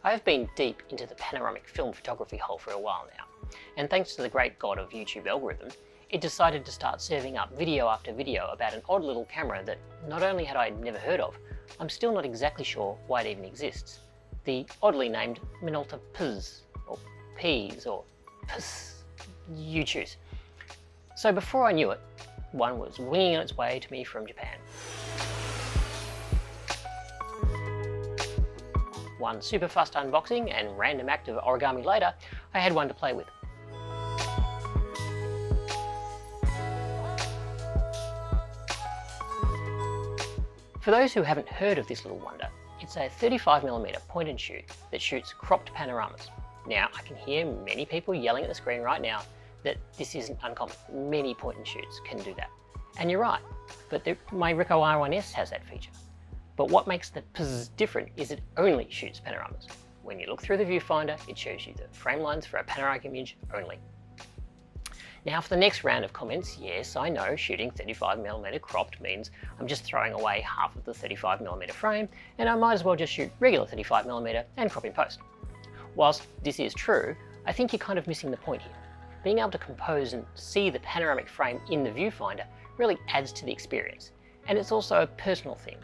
I've been deep into the panoramic film photography hole for a while now, and thanks to the great god of YouTube algorithms, it decided to start serving up video after video about an odd little camera that not only had I never heard of, I'm still not exactly sure why it even exists. The oddly named Minolta Ps, or Ps, or Ps, you choose. So before I knew it, one was winging on its way to me from Japan. One super fast unboxing and random act of origami later, I had one to play with. For those who haven't heard of this little wonder, it's a 35mm point and shoot that shoots cropped panoramas. Now, I can hear many people yelling at the screen right now that this isn't uncommon. Many point and shoots can do that. And you're right, but my Ricoh R1S has that feature. But what makes the Ps different is it only shoots panoramas. When you look through the viewfinder, it shows you the frame lines for a panoramic image only. Now for the next round of comments, yes, I know shooting 35mm cropped means I'm just throwing away half of the 35mm frame, and I might as well just shoot regular 35mm and crop in post. Whilst this is true, I think you're kind of missing the point here. Being able to compose and see the panoramic frame in the viewfinder really adds to the experience, and it's also a personal thing.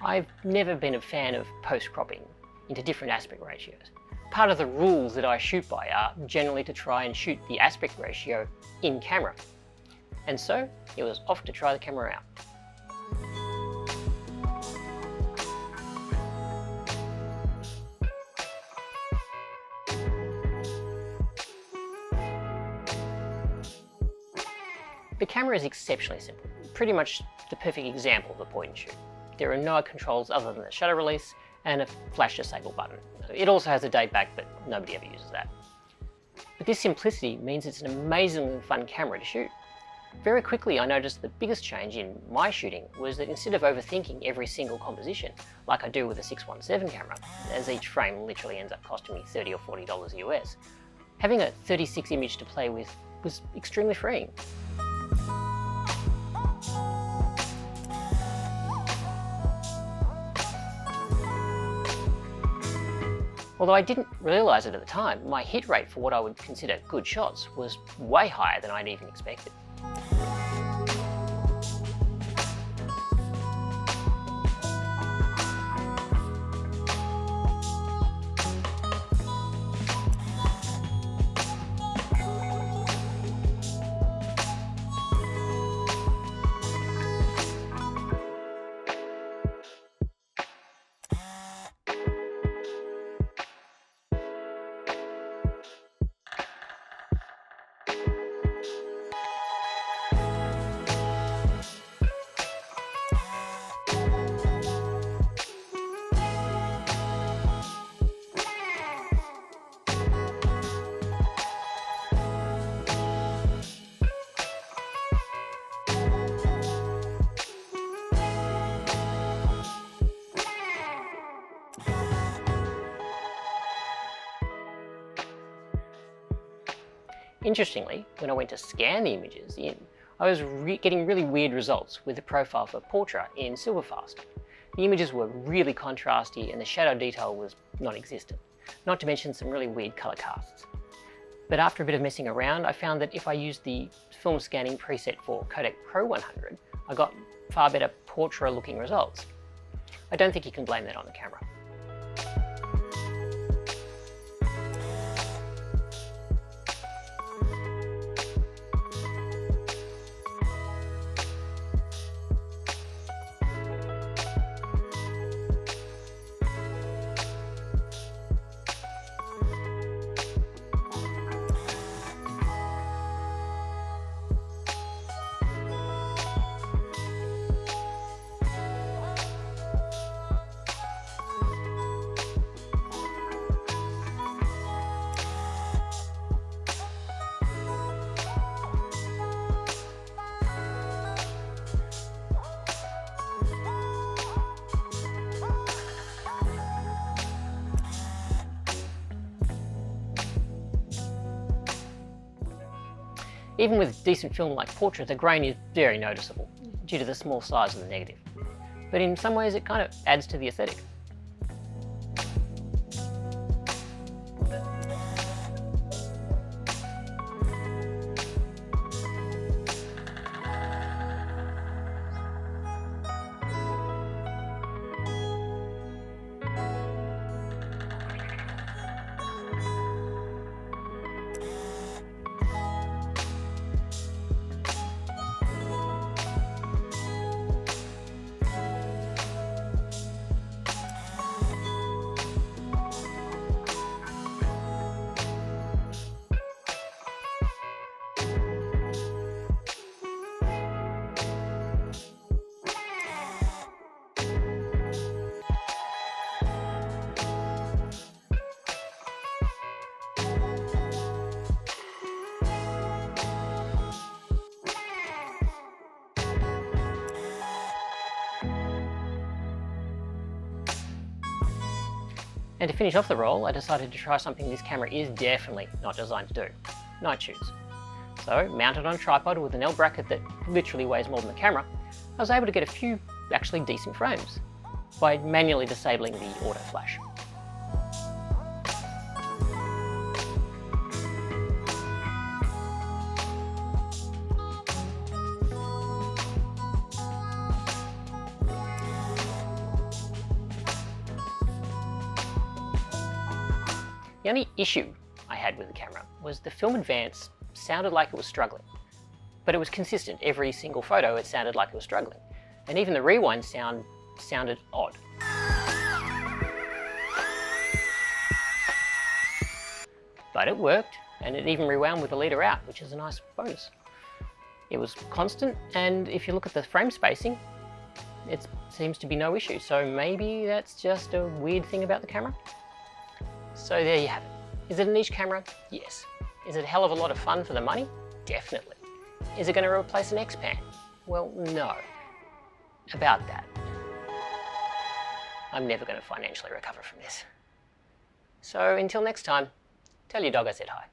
I've never been a fan of post-cropping into different aspect ratios. Part of the rules that I shoot by are generally to try and shoot the aspect ratio in camera. And so, it was off to try the camera out. The camera is exceptionally simple, pretty much the perfect example of a point and shoot. There are no controls other than the shutter release and a flash disable button. It also has a date back, but nobody ever uses that. But this simplicity means it's an amazingly fun camera to shoot. Very quickly I noticed the biggest change in my shooting was that instead of overthinking every single composition, like I do with a 617 camera, as each frame literally ends up costing me $30 or $40 US, having a 36 image to play with was extremely freeing. Although I didn't realise it at the time, my hit rate for what I would consider good shots was way higher than I'd even expected. Interestingly, when I went to scan the images in, I was getting really weird results with the profile for Porta in Silverfast. The images were really contrasty and the shadow detail was non-existent, not to mention some really weird colour casts. But after a bit of messing around, I found that if I used the film scanning preset for Kodak Pro 100, I got far better Porta looking results. I don't think you can blame that on the camera. Even with decent film like Porta, the grain is very noticeable due to the small size of the negative. But in some ways it kind of adds to the aesthetic. And to finish off the roll, I decided to try something this camera is definitely not designed to do: night shoots. So, mounted on a tripod with an L bracket that literally weighs more than the camera, I was able to get a few actually decent frames by manually disabling the auto flash. The only issue I had with the camera was the film advance sounded like it was struggling. But it was consistent. Every single photo it sounded like it was struggling. And even the rewind sounded odd. But it worked, and it even rewound with the leader out, which is a nice bonus. It was constant, and if you look at the frame spacing, it seems to be no issue. So maybe that's just a weird thing about the camera. So there you have it. Is it a niche camera? Yes. Is it a hell of a lot of fun for the money? Definitely. Is it going to replace an X-Pan? Well, no. About that. I'm never going to financially recover from this. So until next time, tell your dog I said hi.